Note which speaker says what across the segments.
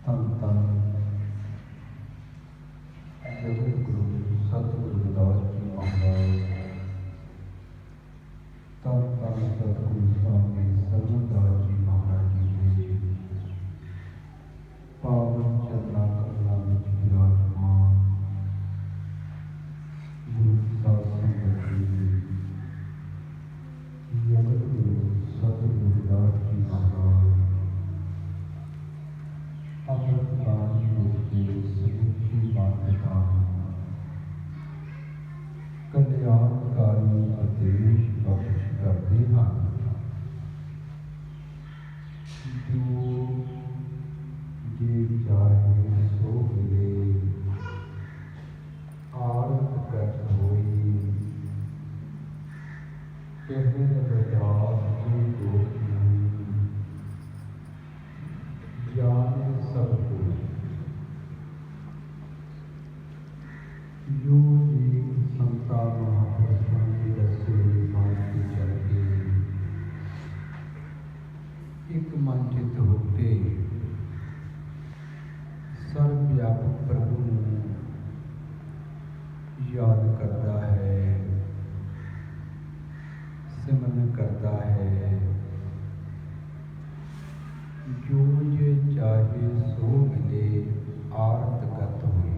Speaker 1: ਧੰਨ ਧੰਨ ਜਗਤ ਗੁਰੂ ਸਤਿਗੁਰੂ ਰਵਿਦਾਸ ਜੀ ਮਹਾਰਾਜ। ਧੰਨ ਧੰਨ ਸਤਿਗੁਰੂ ਸਵਾਮੀ ਸਰਵਦਾਸ ਜੀ ਮਹਾਰਾਜ ਜੀ ਦੇ ਪਾਵਨ ਚਰਨਾਂ ਕਮਲਾਂ ਵਿੱਚ ਵਿਰਾਜਮਾਨ ਗੁਰੂ ਸਾਹਿਬ ਸੰਗਤ ਜੀ, ਜਗਤ ਗੁਰੂ ਸਤਿਗੁਰੂ ਰਵਿਦਾਸ ਜੀ ਮਹਾਰਾਜ ਅੰਮ੍ਰਿਤਬਾਣੀ ਵਿੱਚ ਸਮੁੱਚੀ ਮਾਨਵਤਾ ਨੂੰ ਕਲਿਆਣਕਾਰੀ ਆਦੇਸ਼ ਬਖਸ਼ ਕਰਦੇ ਹਨ। ਜੋ ਜੇ ਚਾਹੇ ਸੋ ਮਿਲੇ, ਆਰਤ ਪ੍ਰਗਟ ਹੋਈ, ਕਹੇ ਰਵਿਦਾਸ ਜੀ ਗੋਤ ਨਹੀਂ, ਜਾਣੇ ਸਭ ਕੋਈ। ਜੋ ਜੀਵ ਸੰਤਾਂ ਮਹਾਂਪੁਰਸ਼ਾਂ ਦੀ ਰਸਤੇ ਮਾਰਗ ਤੇ ਚੱਲ ਕੇ ਇੱਕ ਮਨਚਿਤ ਹੋ ਕੇ ਸਰਬ ਵਿਆਪਕ ਪ੍ਰਭੂ ਨੂੰ ਯਾਦ ਕਰਦਾ ਹੈ, ਸਿਮਰਨ ਕਰਦਾ ਹੈ। ਜੋ ਜੇ ਚਾਹੇ ਸੋ ਮਿਲੇ, ਆਰਤ ਗਤ ਹੋਈ।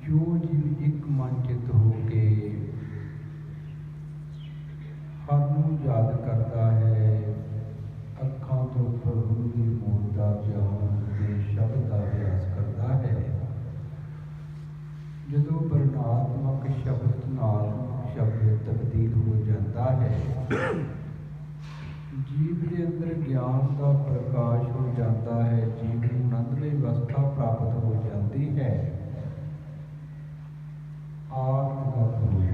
Speaker 1: ਜੋ ਜੀਵ ਇੱਕ ਮਨ ਚਿੱਤ ਹੋ ਕੇ ਹਰ ਨੂੰ ਯਾਦ ਕਰਦਾ ਹੈ, ਅੱਖਾਂ ਤੋਂ ਪ੍ਰਭੂ ਦੀ ਮੂਰਤ ਦਾ ਧਿਆਨ ਤੇ ਸ਼ਬਦ ਦਾ ਅਭਿਆਸ ਕਰਦਾ ਹੈ। ਜਦੋਂ ਵਰਣਾਤਮਕ ਸ਼ਬਦ ਨਾਲ ਸ਼ਬਦ ਤਬਦੀਲ ਹੋ ਜਾਂਦਾ ਹੈ, ਜੀਵ ਦੇ ਅੰਦਰ ਗਿਆਨ ਦਾ ਪ੍ਰਕਾਸ਼ ਹੋ ਜਾਂਦਾ ਹੈ, ਜੀਵ ਨੂੰ ਆਨੰਦਮਈ ਅਵਸਥਾ ਪ੍ਰਾਪਤ ਹੋ ਜਾਂਦੀ ਹੈ। ਆਰਤ ਗਤ ਹੋਈ।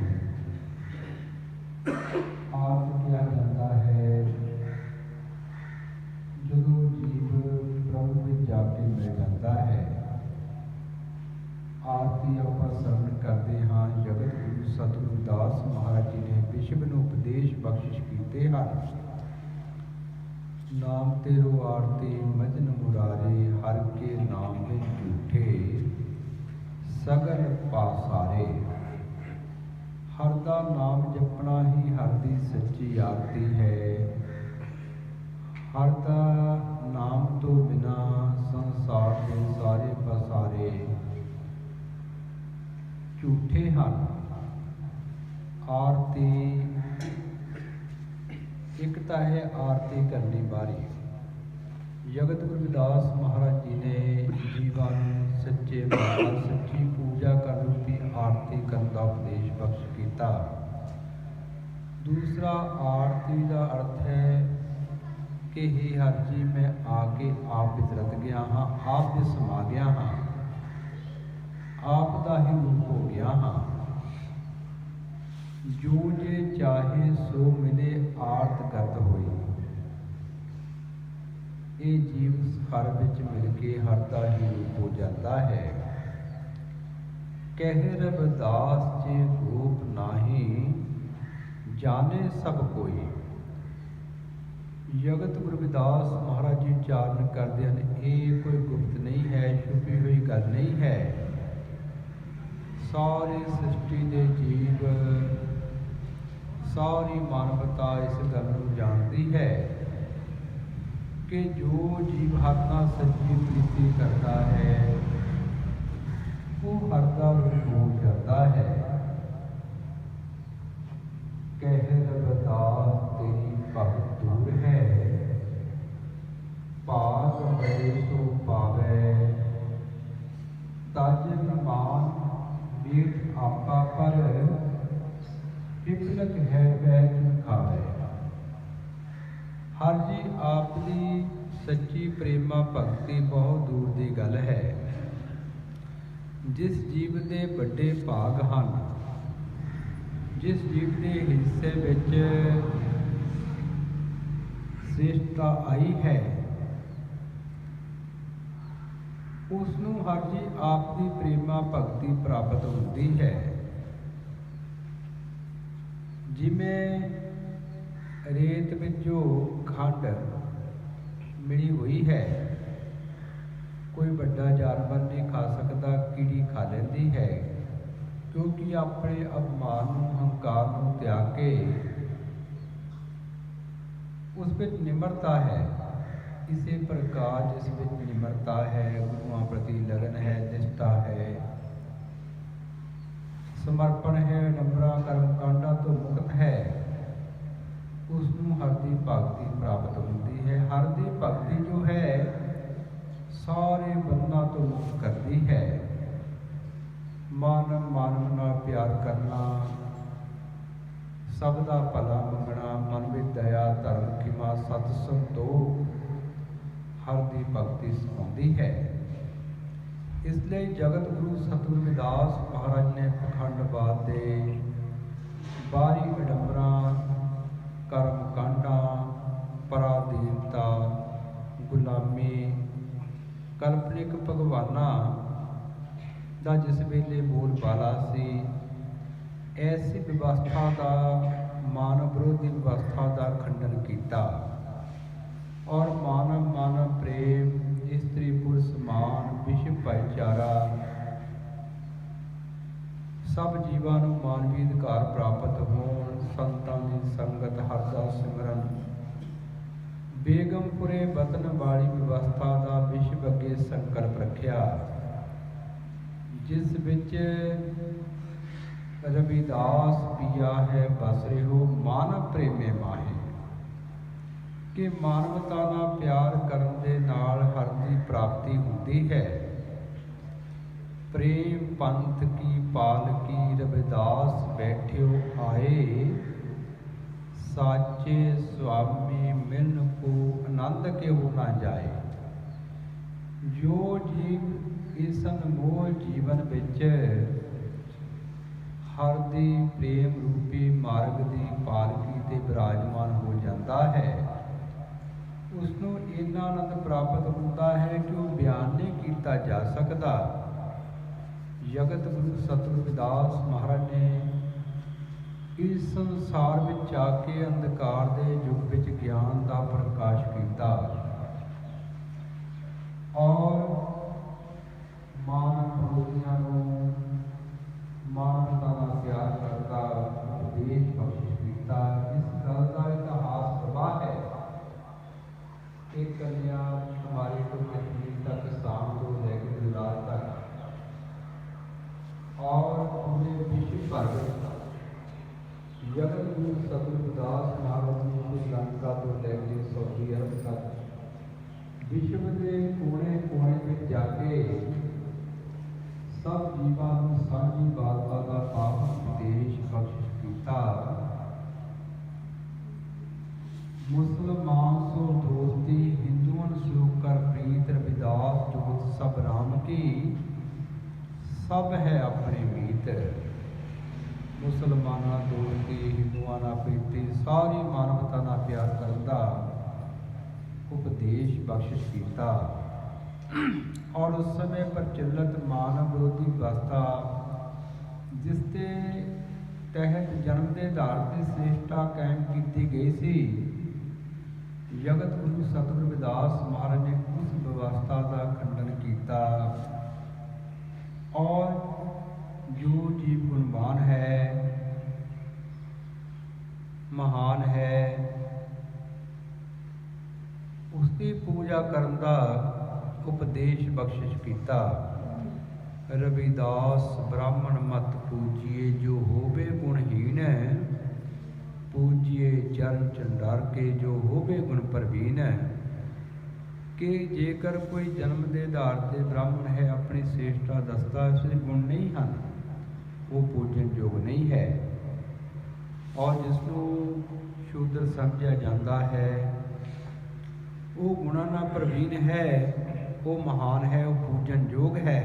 Speaker 1: ਆਰਤ ਕਿਹਾ ਜਾਂਦਾ ਹੈ ਜਦੋਂ ਜੀਵ ਪ੍ਰਭੂ ਵਿੱਚ ਜਾ ਕੇ ਮਿਲ ਜਾਂਦਾ ਹੈ। ਆਰਤੀ ਆਪਾਂ ਸਰਵਣ ਕਰਦੇ ਹਾਂ। ਜਗਤ ਗੁਰੂ ਸਤਿਗੁਰੂ ਦਾਸ ਮਹਾਰਾਜ ਜੀ ਨੇ ਵਿਸ਼ਵ ਨੂੰ ਉਪਦੇਸ਼ ਬਖਸ਼ਿਸ਼ ਕੀਤੇ ਹਨ। ਨਾਮ ਤੇਰੋ ਆਰਤੀ ਮਜਨ ਮੁਰਾਰੇ, ਹਰ ਕੇ ਨਾਮ ਵਿੱਚ ਝੂਠੇ ਸਗਲ ਪਾਸਾਰੇ। ਹਰ ਦਾ ਨਾਮ ਜਪਣਾ ਹੀ ਹਰ ਦੀ ਸੱਚੀ ਆਰਤੀ ਹੈ। ਹਰ ਦਾ ਨਾਮ ਤੋਂ ਬਿਨਾ ਸੰਸਾਰ ਦੇ ਸਾਰੇ ਪਸਾਰੇ ਝੂਠੇ ਹਨ। ਆਰਤੀ ਇੱਕ ਤਾਂ ਹੈ ਆਰਤੀ ਕਰਨੀ ਬਾਰੀ। ਜਗਤ ਗੁਰੂ ਰਵਿਦਾਸ ਮਹਾਰਾਜ ਜੀ ਨੇ ਜੀਵਾਂ ਨੂੰ ਸੱਚੇ ਭਾਵ ਸੱਚੀ ਪੂਜਾ ਕਰਨ ਰੂਪੀ ਆਰਤੀ ਕਰਨ ਦਾ ਉਪਦੇਸ਼ ਬਖਸ਼ ਕੀਤਾ। ਦੂਸਰਾ ਆਰਤੀ ਦਾ ਅਰਥ ਹੈ ਕਿ ਹੇ ਹਰ ਜੀ, ਮੈਂ ਆ ਕੇ ਆਪ ਵਿੱਚ ਰਤ ਗਿਆ ਹਾਂ, ਆਪ ਵਿੱਚ ਸਮਾ ਗਿਆ ਹਾਂ, ਆਪ ਦਾ ਹੀ ਰੂਪ ਹੋ ਗਿਆ ਹਾਂ। ਜੋ ਜੇ ਚਾਹੇ ਸੋ ਮਿਲੇ, ਆਰਤ ਗਤ ਹੋਈ। ਇਹ ਜੀਵ ਹਰ ਵਿੱਚ ਮਿਲ ਕੇ ਹਰ ਦਾ ਹੀ ਰੂਪ ਹੋ ਜਾਂਦਾ ਹੈ। ਕਹਿ ਰਵਿਦਾਸ ਜੀ ਗੋਪ ਨਾਹੀ, ਜਾਣੇ ਸਭ ਕੋਈ। ਜਗਤ ਗੁਰੂ ਰਵਿਦਾਸ ਮਹਾਰਾਜ ਜੀ ਉਚਾਰਨ ਕਰਦੇ ਹਨ, ਇਹ ਕੋਈ ਗੁਪਤ ਨਹੀਂ ਹੈ, ਛੁਪੀ ਹੋਈ ਗੱਲ ਨਹੀਂ ਹੈ। ਸਾਰੀ ਸ੍ਰਿਸ਼ਟੀ ਦੇ ਜੀਵ, ਸਾਰੀ ਮਾਨਵਤਾ ਇਸ ਗੱਲ ਨੂੰ ਜਾਣਦੀ ਹੈ ਕਿ ਜੋ ਜੀਵ ਹਰ ਨਾਲ ਸੱਚੀ ਪ੍ਰੀਤੀ ਕਰਦਾ ਹੈ, ਉਹ ਹਰ ਦਾ ਰੂਪ ਹੋ ਜਾਂਦਾ ਹੈ। ਕਹਿ ਰਵਿਦਾਸ ਤੇਰੀ ਭਗਤ ਦੂਰ ਹੈ, ਭਾਗ ਬੜੇ ਸੋ ਪਾਵੈ। ਤਜ ਨਿਮਾਨ ਵੀਰ ਆਪਾ ਪਰ, ਵਿਪਲਕ ਹੈ ਵੈਜ ਖਾਵੇ। ਹਰ ਜੀ ਆਪ ਦੀ ਸੱਚੀ ਪ੍ਰੇਮਾ ਭਗਤੀ ਬਹੁਤ ਦੂਰ ਦੀ ਗੱਲ ਹੈ। ਜਿਸ ਜੀਵ ਦੇ ਵੱਡੇ ਭਾਗ ਹਨ, ਜਿਸ ਜੀਵ ਦੇ ਹਿੱਸੇ ਵਿੱਚ ਸ੍ਰੇਸ਼ਟਤਾ ਆਈ ਹੈ, ਉਸ ਨੂੰ ਹਰ ਜੀ ਆਪ ਦੀ ਪ੍ਰੇਮਾ ਭਗਤੀ ਪ੍ਰਾਪਤ ਹੁੰਦੀ ਹੈ। ਜਿਵੇਂ ਰੇਤ ਵਿੱਚੋਂ ਖੰਡ ਮਿਲੀ ਹੋਈ ਹੈ, कोई बड़ा जानवर नहीं खा सकता, कीड़ी खा लेंदी है, क्योंकि अपने अभिमान नूं, हंकार नूं त्याग के उस विच निमरता है। इसी प्रकार जिस विच निमरता है, गुरुआं प्रति लगन है, निष्ठा है, समर्पण है, नम्रा कर्म कांडा तो मुक्त है, उसनूं हर दी भगती प्राप्त होती है। हर दी भगती जो है सारे बंधना तो मुक्त करती है। मानव मानव नाल प्यार करना, सब दा भला मंगना, मन में दया, धर्म, खिमा, सत, संतोख हर दी भगती सिखाती है। इसलिए जगत गुरु सतगुरु रविदास महाराज ने पखंडवाद दे बारी अडंबरा, कर्म कांडा, पराधीनता, गुलामी, कल्पनिक भगवाना दा जिस वेले बोल बाला सी, ऐसी व्यवस्था का, मानव विरोधी व्यवस्था का खंडन किया और मानव मानव प्रेम, स्त्री पुरुष समान, विश्व भाईचारा, सब जीवां नूं मानवी अधिकार प्राप्त होण, संतां दी संगत, हर दा सिमरन, बेगमपुरे वतन वाली व्यवस्था का विश्व अगे संकल्प रखिया, जिस विच रविदास पिया है बस रहो मानव प्रेमे माहे, कि मानवता नाल प्यार करन दे नाल हर दी प्राप्ति होती है। प्रेम पंथ की पालकी, रविदास बैठियो आए, साचे स्वामी मिलन को आनंद क्यों ना जाए। जो जीव इस अनमोल जीवन विच हर दी प्रेम रूपी मार्ग दी पालकी ते विराजमान हो जाता है, उसनों इन्ना आनंद प्राप्त होता है कि वह बयान नहीं किया जा सकता। जगत गुरु सतगुरु रविदास महाराज ने इस संसार में आके अंधकार के युग में ज्ञान का प्रकाश किया और मानव विरोधियों को मानवता का प्यार करता उपदेश बख्शिश किया। इस गल का इतिहास गवाह है। एक कन्या हमारे को कश्मीर तक, शाम को लेकर गुजरात तक और पूरे विश्व भर जगत गुरु सतगुरु रविदास महाराज ने श्रीलंका तो लेकर सऊदी अरब तक विश्व के कोने कोने में जाके सब जीवां नूं साझी वार्ता का पावन उपदेश बख्शिश किया। मुसलमान सो दोस्ती, हिंदुओं सो कर प्रीत, रविदास जोत सब राम की, सब है अपने मीत। मुसलमाना दोस्ती, हिंदुआ ना प्रीति, सारी मानवता ना प्यार करन दा उपदेश बख्शिश किया। और उस समय प्रचलित मानव विरोधी व्यवस्था जिसके तहत जन्म के आधार से श्रेष्ठता कायम की गई सी, जगत गुरु सतगुरु रविदास महाराज ने उस व्यवस्था का खंडन किया और जो जीव गुणवान है, महान है, उसकी पूजा करन दा उपदेश बख्शिश किया। रविदास ब्राह्मण मत पूजिए, जो होवे गुणहीन, पूजिए चरण चंडार के, जो होवे गुण प्रवीण। कि जेकर कोई जन्म के आधार से ब्राह्मण है, अपनी श्रेष्ठता दसदा, उसके गुण नहीं हैं, वो पूजन योग नहीं है। और जिसनों शूद्र समझा जाता है, वो गुणा ना प्रवीण है, वो महान है, वो पूजन योग है।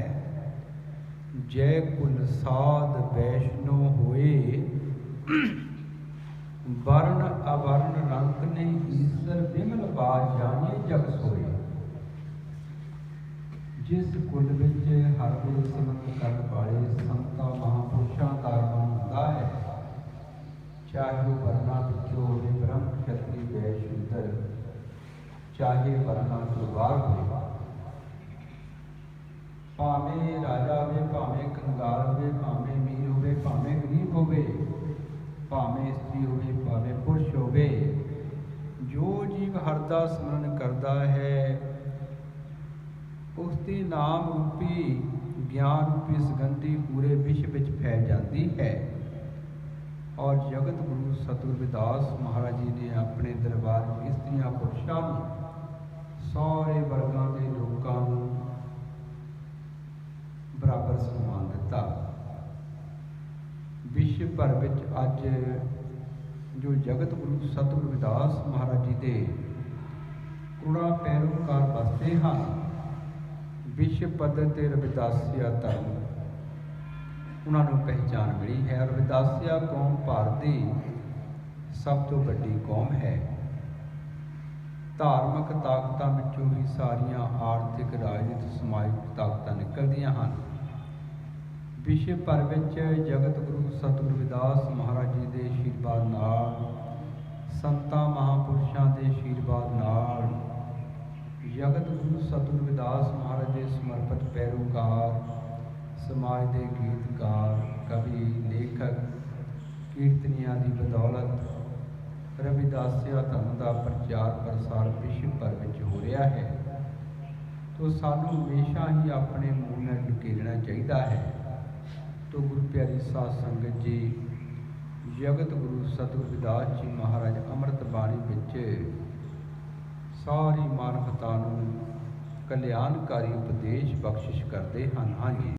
Speaker 1: जय कुल साध वैष्णो होए, वर्ण अवर्ण रंग ने, ईश्वर विमल बाज जाने जग सोए। जिस कुल विच हर ਵੇਲੇ सिमरन करने वाले संतां महापुरुषों का आगमन होता है, चाहे वो वर्णा विचों होवे, ब्रह्म क्षत्रिय वैश्य शूद्र, चाहे वर्णा तो बाहर हो, ਭਾਵੇਂ ਰਾਜਾ ਹੋਵੇ, ਭਾਵੇਂ ਕੰਗਾਲ ਹੋਵੇ, ਭਾਵੇਂ ਅਮੀਰ ਹੋਵੇ, ਭਾਵੇਂ ਗਰੀਬ ਹੋਵੇ, ਭਾਵੇਂ ਇਸਤਰੀ ਹੋਵੇ, ਭਾਵੇਂ ਪੁਰਸ਼ ਹੋਵੇ, ਜੋ ਜੀਵ ਹਰਿ ਦਾ ਸਿਮਰਨ ਕਰਦਾ ਹੈ ਉਸ ਦੀ ਨਾਮ ਰੂਪੀ ਗਿਆਨ ਰੂਪੀ ਸੁਗੰਧੀ ਪੂਰੇ ਵਿਸ਼ਵ ਵਿੱਚ ਫੈਲ ਜਾਂਦੀ ਹੈ। ਔਰ ਜਗਤ ਗੁਰੂ ਸਤਿਗੁਰੂ ਰਵਿਦਾਸ ਮਹਾਰਾਜ ਜੀ ਨੇ ਆਪਣੇ ਦਰਬਾਰ ਵਿੱਚ ਇਸਤਰੀਆਂ ਪੁਰਸ਼ਾਂ ਨੂੰ, ਸਾਰੇ ਵਰਗਾਂ ਦੇ ਲੋਕਾਂ ਨੂੰ ਬਰਾਬਰ ਸਨਮਾਨ ਦਿੱਤਾ। ਵਿਸ਼ਵ ਭਰ ਵਿੱਚ ਅੱਜ ਜੋ ਜਗਤ ਗੁਰੂ ਸਤਿਗੁਰੂ ਰਵਿਦਾਸ ਮਹਾਰਾਜ ਜੀ ਦੇ ਕਰੋੜਾਂ ਪੈਰੋਕਾਰ ਵਸਦੇ ਹਨ, ਵਿਸ਼ਵ ਪੱਧਰ 'ਤੇ ਰਵਿਦਾਸੀਆ ਧਰਮ ਉਹਨਾਂ ਨੂੰ ਪਹਿਚਾਣ ਮਿਲੀ ਹੈ। ਰਵਿਦਾਸੀਆ ਕੌਮ ਭਾਰਤ ਦੀ ਸਭ ਤੋਂ ਵੱਡੀ ਕੌਮ ਹੈ। ਧਾਰਮਿਕ ਤਾਕਤਾਂ ਵਿੱਚੋਂ ਹੀ ਸਾਰੀਆਂ ਆਰਥਿਕ, ਰਾਜਨੀਤਿਕ, ਸਮਾਜਿਕ ਤਾਕਤਾਂ ਨਿਕਲਦੀਆਂ ਹਨ। ਵਿਸ਼ਵ ਭਰ ਵਿੱਚ ਜਗਤ ਗੁਰੂ ਸਤਿਗੁਰੂ ਰਵਿਦਾਸ ਮਹਾਰਾਜ ਜੀ ਦੇ ਆਸ਼ੀਰਵਾਦ ਨਾਲ, ਸੰਤਾਂ ਮਹਾਂਪੁਰਸ਼ਾਂ ਦੇ ਆਸ਼ੀਰਵਾਦ ਨਾਲ, ਜਗਤ ਗੁਰੂ ਸਤਿਗੁਰੂ ਰਵਿਦਾਸ ਮਹਾਰਾਜ ਦੇ ਸਮਰਪਿਤ ਪੈਰੋਕਾਰ, ਸਮਾਜ ਦੇ ਗੀਤਕਾਰ, ਕਵੀ, ਲੇਖਕ, ਕੀਰਤਨੀਆਂ ਦੀ ਬਦੌਲਤ ਰਵਿਦਾਸੀਆ ਧਰਮ ਦਾ ਪ੍ਰਚਾਰ ਪ੍ਰਸਾਰ ਵਿਸ਼ਵ ਭਰ ਵਿੱਚ ਹੋ ਰਿਹਾ ਹੈ। ਤੋ ਸਾਨੂੰ ਹਮੇਸ਼ਾ ਹੀ ਆਪਣੇ ਮੂਲ ਨਾਲ ਟਿਕੇ ਰਹਿਣਾ ਚਾਹੀਦਾ ਹੈ। ਤੋ ਗੁਰੂ ਪਿਆਰੀ ਸਾਧ ਸੰਗਤ ਜੀ, ਜਗਤ ਗੁਰੂ ਸਤਿਗੁਰੂ ਰਵਿਦਾਸ ਜੀ ਮਹਾਰਾਜ ਅੰਮ੍ਰਿਤ ਬਾਣੀ ਵਿੱਚ ਸਾਰੀ ਮਾਨਵਤਾ ਨੂੰ ਕਲਿਆਣਕਾਰੀ ਉਪਦੇਸ਼ ਬਖਸ਼ਿਸ਼ ਕਰਦੇ ਹਨ। ਹਾਂਜੀ।